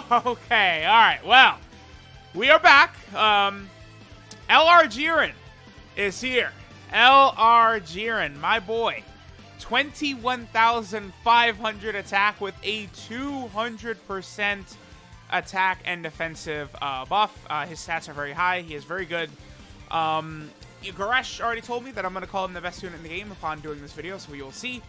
Okay, alright, well, we are back. LR Jiren is here. LR Jiren, my boy. 21,500 attack with a 200% attack and defensive buff. His stats are very high. He is very good. Goresh already told me that I'm going to call him the best unit in the game upon doing this video, so we will see.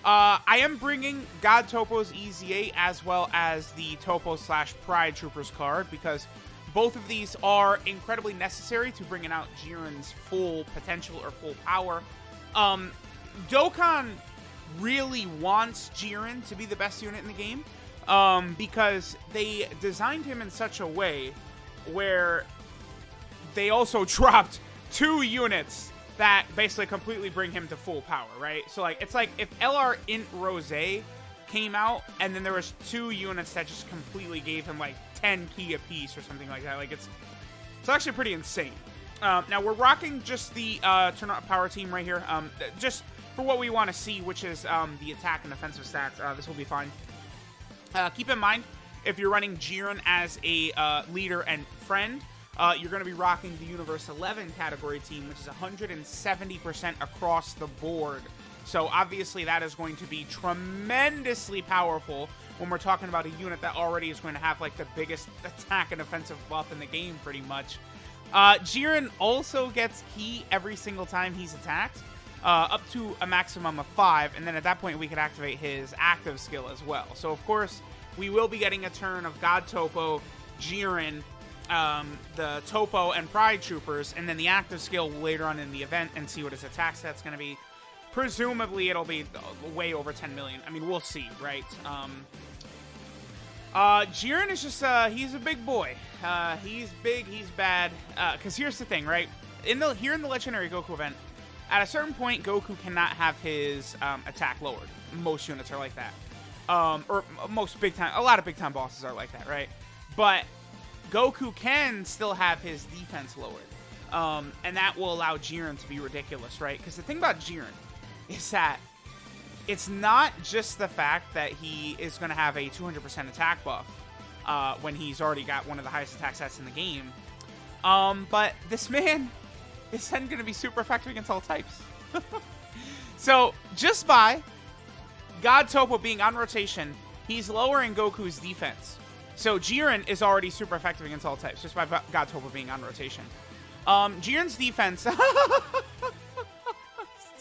I am bringing God Topo's EZA as well as the Topo/Pride Troopers card because both of these are incredibly necessary to bringing out Jiren's full potential or full power. Dokkan really wants Jiren to be the best unit in the game because they designed him in such a way where they also dropped 2 units that basically completely bring him to full power, right? So, like, it's like if LR Int Rose came out and then there was 2 units that just completely gave him, like, 10 key apiece or something like that. Like, it's actually pretty insane. Now, we're rocking just the turn up power team right here. Just for what we want to see, which is the attack and defensive stats. This will be fine. Keep in mind, if you're running Jiren as a leader and friend, you're going to be rocking the Universe 11 category team, which is 170% across the board. So obviously that is going to be tremendously powerful when we're talking about a unit that already is going to have like the biggest attack and defensive buff in the game pretty much. Jiren also gets key every single time he's attacked, up to a maximum of 5, and then at that point we could activate his active skill as well. So of course we will be getting a turn of God Topo, Jiren, the Topo and Pride Troopers, and then the active skill later on in the event and see what his attack stat's going to be. Presumably it'll be way over 10 million. I mean, we'll see, right? Jiren is just, he's a big boy. He's big, he's bad. Because here's the thing, right? Here in the Legendary Goku event, at a certain point, Goku cannot have his attack lowered. Most units are like that. Or most a lot of big time bosses are like that, right? But Goku can still have his defense lowered. And that will allow Jiren to be ridiculous, right? Because the thing about Jiren is that it's not just the fact that he is going to have a 200% attack buff when he's already got one of the highest attack stats in the game. But this man is then going to be super effective against all types. So just by God Topo being on rotation, he's lowering Goku's defense. So Jiren is already super effective against all types just by God Topo being on rotation. Jiren's defense...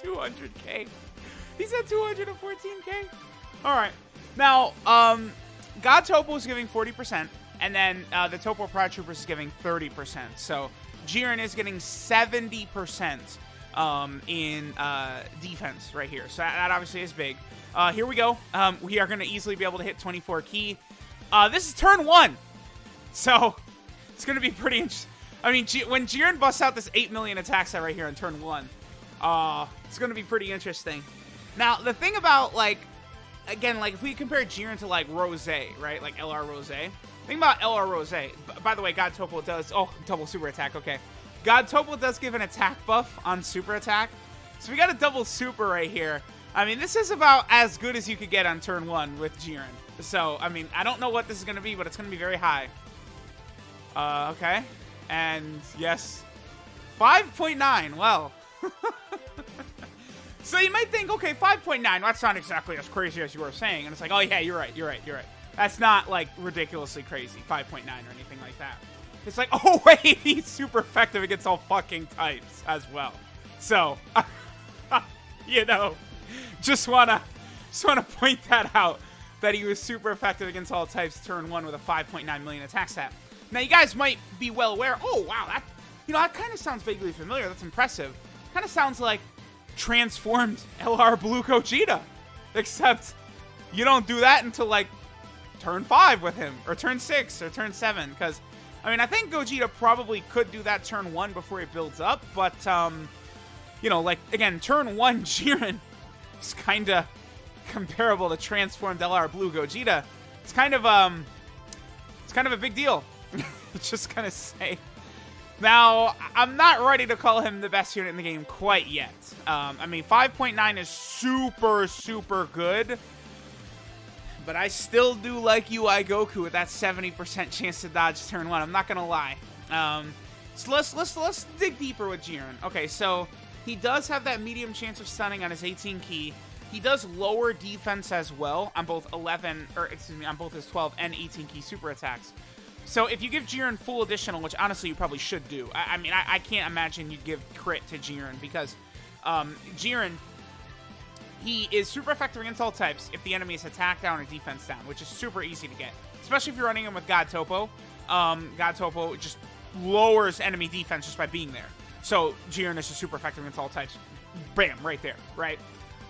200k. He's at 214k. Alright. Now, God Topo is giving 40%, and then the Topo Pride Troopers is giving 30%. So Jiren is getting 70% in defense right here. So that obviously is big. Here we go. We are going to easily be able to hit 24 key. This is turn 1. So it's going to be pretty interesting. I mean, when Jiren busts out this 8 million attack set right here on turn 1, it's going to be pretty interesting. Now, the thing about, like, again, like, if we compare Jiren to, like, Rose, right? Like, LR Rose. The thing about LR Rose, by the way, God Topo does... Oh, double super attack, okay. God Topo does give an attack buff on super attack. So we got a double super right here. I mean, this is about as good as you could get on turn 1 with Jiren. So, I mean, I don't know what this is going to be, but it's going to be very high. Okay. And, yes. 5.9, well... So you might think, okay, 5.9, that's not exactly as crazy as you were saying. And it's like, oh yeah, you're right. That's not, like, ridiculously crazy, 5.9 or anything like that. It's like, oh wait, he's super effective against all fucking types as well. So, you know, just wanna point that out, that he was super effective against all types turn 1 with a 5.9 million attack stat. Now you guys might be well aware, oh wow, that kind of sounds vaguely familiar, that's impressive. Kind of sounds like transformed LR Blue Gogeta, except you don't do that until like turn 5 with him, or turn 6 or turn 7, because I mean, I think Gogeta probably could do that turn 1 before he builds up, but you know, like, again, turn 1 Jiren is kind of comparable to transformed LR Blue Gogeta. It's kind of a big deal. Just gonna say. Now, I'm not ready to call him the best unit in the game quite yet. I mean, 5.9 is super, super good. But I still do like UI Goku with that 70% chance to dodge turn 1. I'm not gonna lie. So let's dig deeper with Jiren. Okay, so he does have that medium chance of stunning on his 18 key. He does lower defense as well on both on both his 12 and 18 key super attacks. So if you give Jiren full additional, which honestly you probably should do. I mean, I can't imagine you'd give crit to Jiren because Jiren, he is super effective against all types if the enemy is attack down or defense down, which is super easy to get. Especially if you're running him with God Topo. God Topo just lowers enemy defense just by being there. So Jiren is just super effective against all types. Bam, right there, right?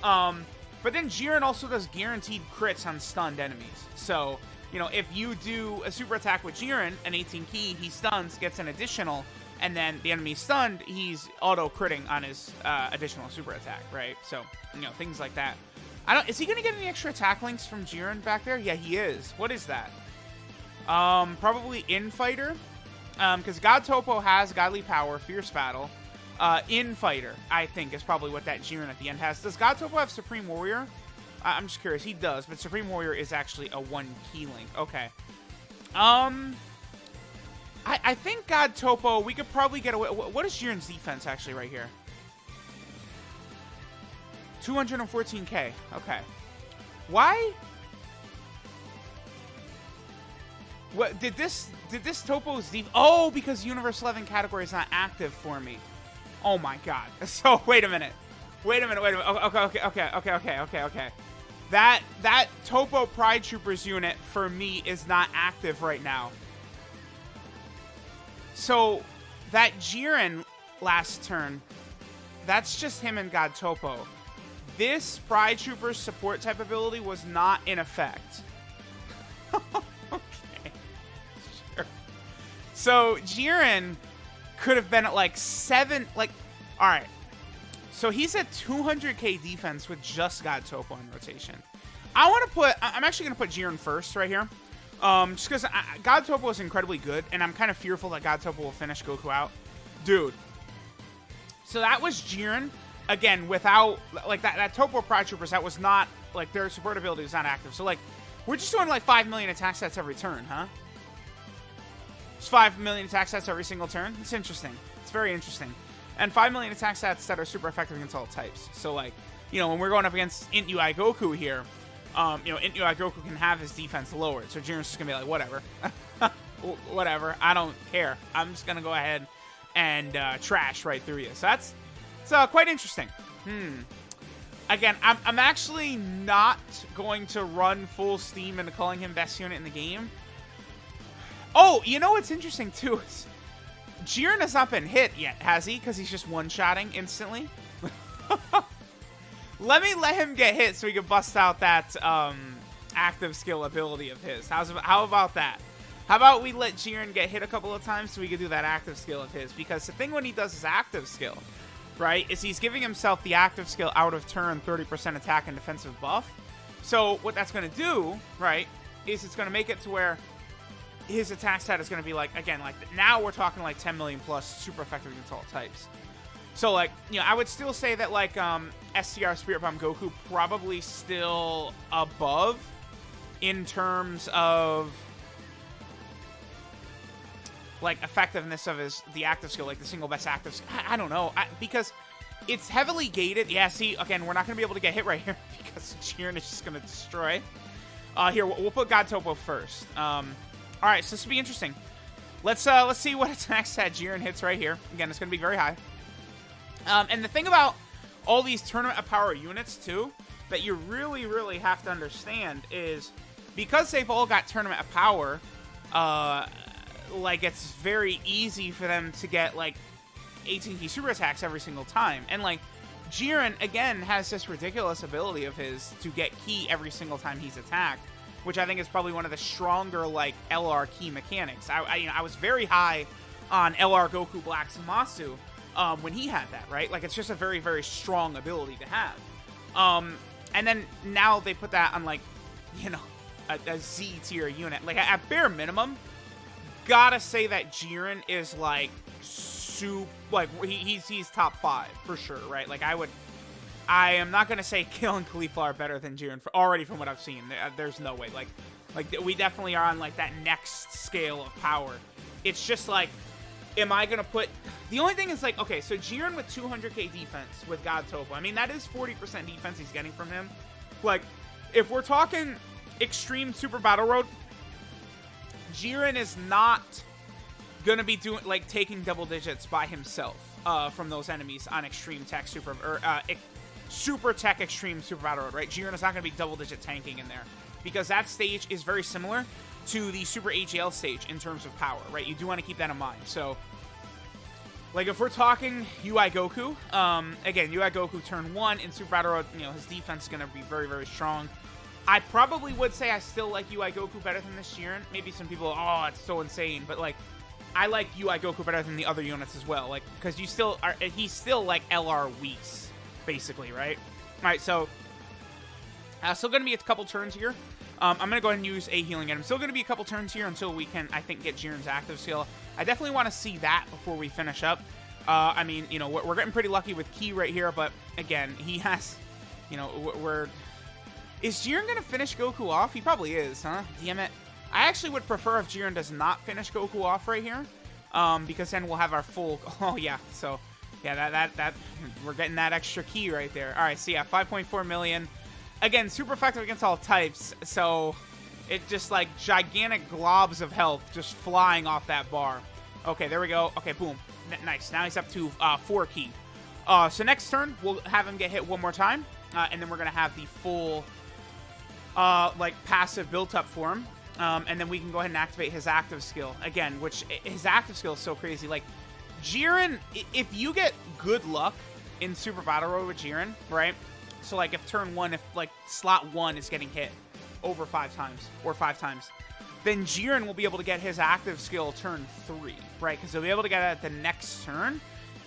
But then Jiren also does guaranteed crits on stunned enemies. So, you know, if you do a super attack with Jiren, an 18 key, he stuns, gets an additional, and then the enemy's stunned, he's auto-critting on his additional super attack, right? So, you know, things like that. Is he going to get any extra attack links from Jiren back there? Yeah, he is. What is that? Probably Infighter. Because God Topo has Godly Power, Fierce Battle. Infighter, I think, is probably what that Jiren at the end has. Does God Topo have Supreme Warrior? I'm just curious. He does, but Supreme Warrior is actually a 1 key link. Okay. I think God Topo, we could probably get away. What is Jiren's defense actually right here? 214k. Okay. Why? What did this Topo's Oh, because Universe 11 category is not active for me. Oh my god. So wait a minute. Okay. That Topo Pride Troopers unit for me is not active right now. So that Jiren last turn, that's just him and God Topo. This Pride Troopers support type ability was not in effect. Okay. Sure. So Jiren could have been at like 7, like, all right. So he's at 200k defense with just God Topo in rotation. I'm actually going to put Jiren first right here. Just because God Topo is incredibly good, and I'm kind of fearful that God Topo will finish Goku out. Dude. So that was Jiren. Again, without, like, that Topo Pride Troopers, that was not, like, their support ability was not active. So, like, we're just doing, like, 5 million attack sets every turn, huh? Just 5 million attack sets every single turn? It's interesting. It's very interesting. And 5 million attack sets that are super effective against all types. So, like, you know, when we're going up against Int UI Goku here, you know, Int UI Goku can have his defense lowered. So Jiren's just going to be like, whatever. Whatever. I don't care. I'm just going to go ahead and trash right through you. So that's quite interesting. Again, I'm actually not going to run full steam into calling him best unit in the game. Oh, you know what's interesting, too? Is Jiren has not been hit yet, has he? Because he's just one-shotting instantly. Let him get hit so we can bust out that active skill ability of his. How about that? How about we let Jiren get hit a couple of times so we can do that active skill of his? Because the thing when he does his active skill, right, is he's giving himself the active skill out of turn 30% attack and defensive buff. So what that's going to do, right, is it's going to make it to where his attack stat is going to be like, again, like now we're talking like 10 million plus, super effective against all types. So like, you know, I would still say that like STR Spirit Bomb Goku probably still above in terms of like effectiveness of the active skill, like the single best active skill. I don't know, because it's heavily gated. Yeah, see, again, we're not going to be able to get hit right here because Jiren is just going to destroy. Here, we'll put God Topo first. All right, so this will be interesting. Let's see what attack stat Jiren hits right here. Again, it's going to be very high. And the thing about all these Tournament of Power units, too, that you really, really have to understand is because they've all got Tournament of Power, like, it's very easy for them to get, like, 18 key super attacks every single time. And, like, Jiren, again, has this ridiculous ability of his to get key every single time he's attacked, which I think is probably one of the stronger, like, LR key mechanics. I was very high on LR Goku Black Zamasu when he had that, right? Like, it's just a very, very strong ability to have. And then now they put that on, like, you know, a Z tier unit. Like, at bare minimum, gotta say that Jiren is, like, he's top 5 for sure, right? Like, I am not going to say Kale and Khalifa are better than Jiren already from what I've seen. There's no way. Like we definitely are on like that next scale of power. It's just like, am I going to put... The only thing is like, okay, so Jiren with 200k defense with God Topo. I mean, that is 40% defense he's getting from him. Like, if we're talking extreme Super Battle Road, Jiren is not going to be doing like taking double digits by himself from those enemies on extreme tech super tech extreme Super Battle Road, right? Jiren is not going to be double-digit tanking in there because that stage is very similar to the Super AGL stage in terms of power, right? You do want to keep that in mind. So, like, if we're talking UI Goku, again, UI Goku turn 1 in Super Battle Road, you know, his defense is going to be very, very strong. I probably would say I still like UI Goku better than this Jiren. Maybe some people, oh, it's so insane, but, like, I like UI Goku better than the other units as well, like, because he's still, like, LR Whis. Basically, right? All right, so still going to be a couple turns here. I'm going to go ahead and use a healing item. Still going to be a couple turns here until we can, I think, get Jiren's active skill. I definitely want to see that before we finish up. I mean, you know, we're getting pretty lucky with Ki right here, but again, he has, you know, is Jiren going to finish Goku off? He probably is, huh? Damn it. I actually would prefer if Jiren does not finish Goku off right here, because then we'll have our full, oh yeah, so... Yeah, that we're getting that extra Ki right there. All right, so yeah, 5.4 million. Again, super effective against all types, so it just like gigantic globs of health just flying off that bar. Okay, there we go. Okay, boom. Nice. Now he's up to 4 Ki. So next turn, we'll have him get hit one more time, and then we're going to have the full like passive built up for him. And then we can go ahead and activate his active skill. Again, which his active skill is so crazy. Like, Jiren, if you get good luck in Super Battle Road with Jiren, right? So, like, if turn 1, if, like, slot 1 is getting hit over 5 times, or 5 times, then Jiren will be able to get his active skill turn 3, right? Because he'll be able to get it at the next turn.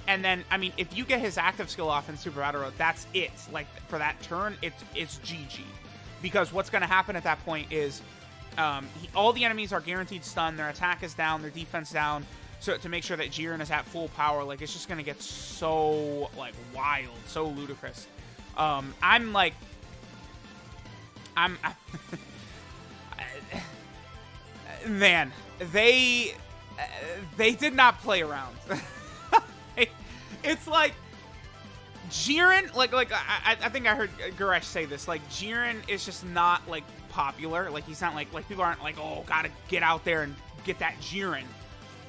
And then, I mean, if you get his active skill off in Super Battle Road, that's it. Like, for that turn, it's GG. Because what's going to happen at that point is all the enemies are guaranteed stun, their attack is down, their defense down. So to make sure that Jiren is at full power, like, it's just going to get so, like, wild, so ludicrous. Man, they did not play around. It's like, Jiren, like I think I heard Goresh say this, like, Jiren is just not, like, popular. Like, he's not, like, people aren't like, oh, gotta get out there and get that Jiren.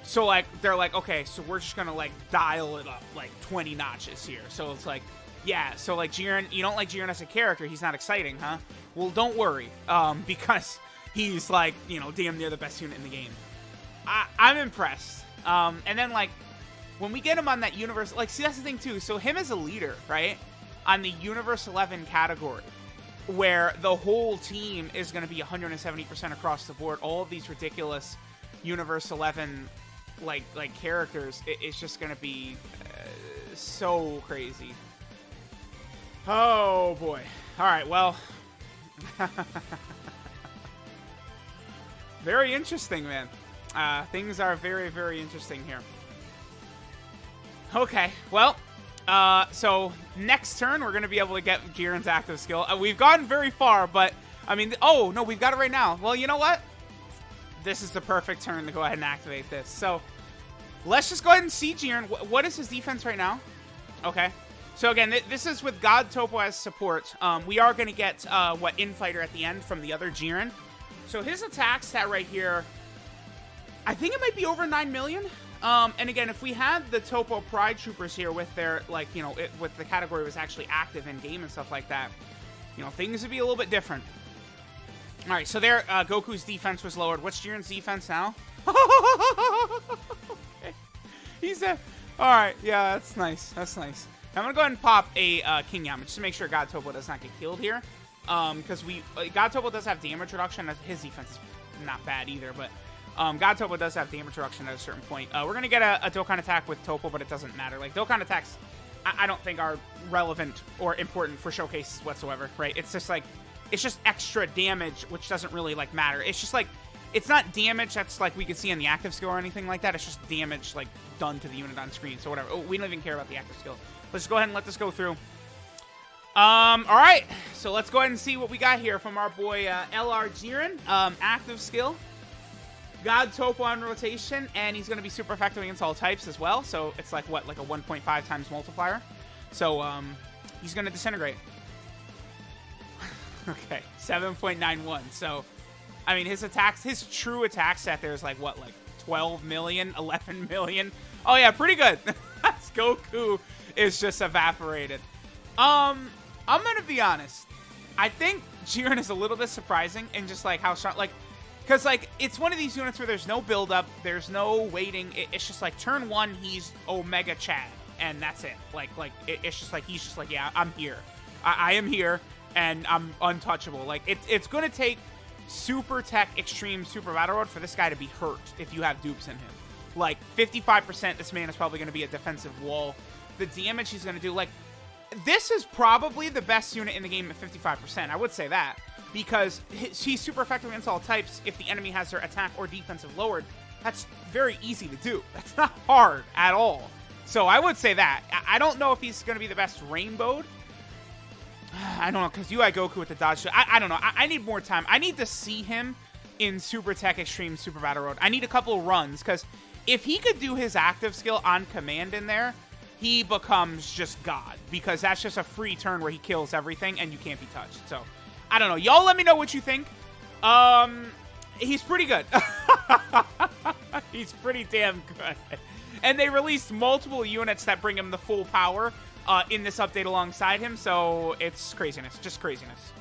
So, like, they're like, okay, so we're just gonna, like, dial it up, like, 20 notches here. So it's like, yeah, so, like, Jiren, you don't like Jiren as a character, he's not exciting, huh? Well, don't worry, because he's, like, you know, damn near the best unit in the game. I'm impressed. And then, like, when we get him on that Universe, like, see, that's the thing, too. So him as a leader, right, on the Universe 11 category, where the whole team is going to be 170% across the board, all of these ridiculous Universe 11 like characters, it's just gonna be so crazy. Oh boy. All right, well, very interesting, man. Things are very, very interesting here. Okay, well, so next turn we're gonna be able to get Jiren's active skill. We've gotten very far, but I mean, oh no, we've got it right now. Well, you know what? This is the perfect turn to go ahead and activate this. So let's just go ahead and see Jiren. What is his defense right now? Okay. So again, this is with God Topo as support. We are going to get, Infighter at the end from the other Jiren. So his attack stat right here, I think it might be over 9 million. And again, if we had the Topo Pride Troopers here with their, like, you know, with the category was actually active in game and stuff like that, you know, things would be a little bit different. All right, so there, Goku's defense was lowered. What's Jiren's defense now? Okay. He's a... All right, yeah, that's nice. That's nice. I'm going to go ahead and pop a King Yama just to make sure God Topo does not get killed here. Because God Topo does have damage reduction. His defense is not bad either, but God Topo does have damage reduction at a certain point. We're going to get a Dokkan attack with Topo, but it doesn't matter. Like, Dokkan attacks, I don't think are relevant or important for showcases whatsoever, right? It's just like... It's just extra damage, which doesn't really, like, matter. It's just, like, it's not damage that's, like, we could see on the active skill or anything like that. It's just damage, like, done to the unit on screen. So, whatever. Oh, we don't even care about the active skill. Let's just go ahead and let this go through. All right, so let's go ahead and see what we got here from our boy LR Jiren. Active skill, God Topo on rotation, and he's going to be super effective against all types as well. So it's like, what, like a 1.5 times multiplier. So he's going to disintegrate. Okay, 7.91. So, I mean, his attacks, his true attack set there is like, what, like 12 million, 11 million? Oh, yeah, pretty good. Goku is just evaporated. I'm going to be honest. I think Jiren is a little bit surprising in just, like, how strong, like, because, like, it's one of these units where there's no build-up, there's no waiting. It's just, like, turn one, he's Omega Chad, and that's it. It's just, like, he's just, like, yeah, I'm here. I am here, and I'm untouchable. Like, it's going to take Super Tech Extreme Super Battle Road for this guy to be hurt if you have dupes in him. Like, 55%, this man is probably going to be a defensive wall. The damage he's going to do, like, this is probably the best unit in the game at 55%. I would say that. Because he's super effective against all types if the enemy has their attack or defensive lowered. That's very easy to do. That's not hard at all. So I would say that. I don't know if he's going to be the best rainbowed. I don't know, because UI Goku with the dodge. I don't know. I need more time. I need to see him in Super Tech Extreme Super Battle Road. I need a couple of runs, because if he could do his active skill on command in there, he becomes just God, because that's just a free turn where he kills everything and you can't be touched. So, I don't know. Y'all let me know what you think. He's pretty good. He's pretty damn good. And they released multiple units that bring him the full power in this update alongside him, so it's craziness. Just craziness.